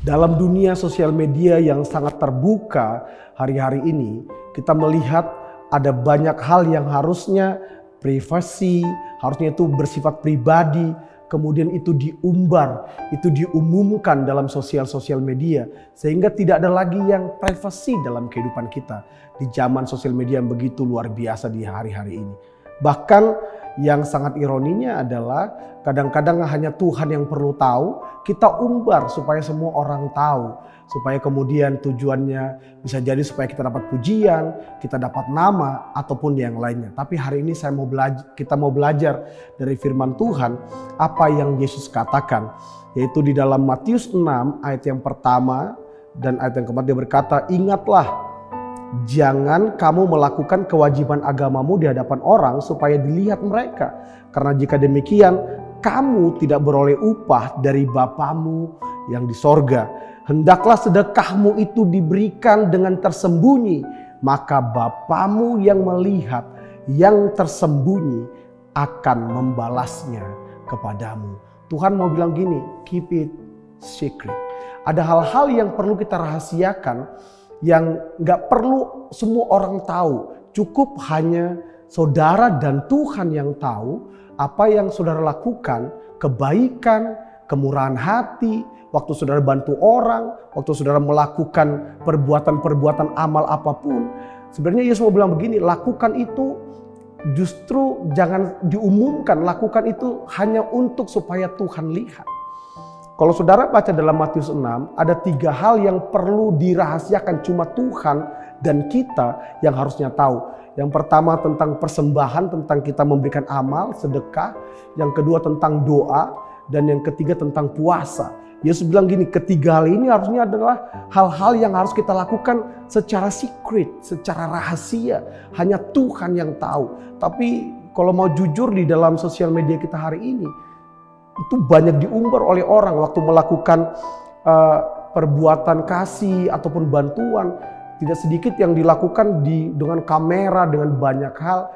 Dalam dunia sosial media yang sangat terbuka hari-hari ini, kita melihat ada banyak hal yang harusnya privasi, harusnya itu bersifat pribadi, kemudian itu diumbar, itu diumumkan dalam sosial media, sehingga tidak ada lagi yang privasi dalam kehidupan kita di zaman sosial media yang begitu luar biasa di hari-hari ini. Bahkan yang sangat ironinya adalah kadang-kadang hanya Tuhan yang perlu tahu, kita umbar supaya semua orang tahu. Supaya kemudian tujuannya bisa jadi supaya kita dapat pujian, kita dapat nama ataupun yang lainnya. Tapi hari ini kita mau belajar dari firman Tuhan apa yang Yesus katakan. Yaitu di dalam Matius 6 ayat yang pertama dan ayat yang keempat dia berkata, "Ingatlah, jangan kamu melakukan kewajiban agamamu di hadapan orang supaya dilihat mereka. Karena jika demikian, kamu tidak beroleh upah dari Bapamu yang di sorga. Hendaklah sedekahmu itu diberikan dengan tersembunyi, maka Bapamu yang melihat yang tersembunyi akan membalasnya kepadamu." Tuhan mau bilang gini, keep it secret. Ada hal-hal yang perlu kita rahasiakan, yang gak perlu semua orang tahu. Cukup hanya saudara dan Tuhan yang tahu apa yang saudara lakukan, kebaikan, kemurahan hati, waktu saudara bantu orang, waktu saudara melakukan perbuatan-perbuatan amal apapun. Sebenarnya Yesus mau bilang begini, lakukan itu justru jangan diumumkan, lakukan itu hanya untuk supaya Tuhan lihat. Kalau saudara baca dalam Matius 6, ada 3 hal yang perlu dirahasiakan, cuma Tuhan dan kita yang harusnya tahu. Yang pertama tentang persembahan, tentang kita memberikan amal, sedekah. Yang kedua tentang doa. Dan yang ketiga tentang puasa. Yesus bilang gini, ketiga hal ini harusnya adalah hal-hal yang harus kita lakukan secara secret, secara rahasia. Hanya Tuhan yang tahu. Tapi kalau mau jujur di dalam sosial media kita hari ini, itu banyak diumbar oleh orang waktu melakukan perbuatan kasih ataupun bantuan. Tidak sedikit yang dilakukan dengan kamera, dengan banyak hal.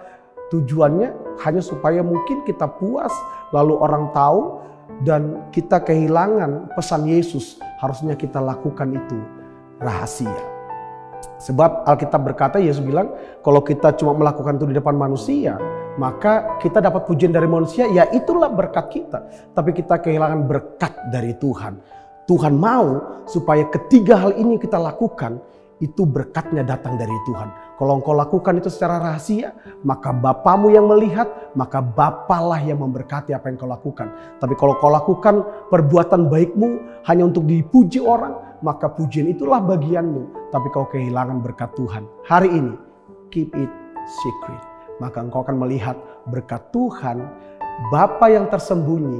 Tujuannya hanya supaya mungkin kita puas, lalu orang tahu, dan kita kehilangan pesan Yesus. Harusnya kita lakukan itu rahasia. Sebab Alkitab berkata, Yesus bilang, kalau kita cuma melakukan itu di depan manusia, maka kita dapat pujian dari manusia, ya itulah berkat kita. Tapi kita kehilangan berkat dari Tuhan. Tuhan mau supaya ketiga hal ini kita lakukan, itu berkatnya datang dari Tuhan. Kalau engkau lakukan itu secara rahasia, maka Bapamu yang melihat, maka Bapalah yang memberkati apa yang kau lakukan. Tapi kalau kau lakukan perbuatan baikmu hanya untuk dipuji orang, maka pujian itulah bagianmu. Tapi kau kehilangan berkat Tuhan. Hari ini, keep it secret. Maka engkau akan melihat berkat Tuhan, Bapa yang tersembunyi,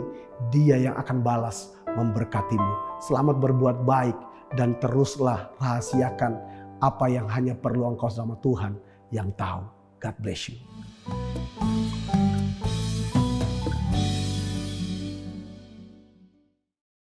Dia yang akan balas memberkatimu. Selamat berbuat baik dan teruslah rahasiakan apa yang hanya perlu engkau sama Tuhan yang tahu. God bless you.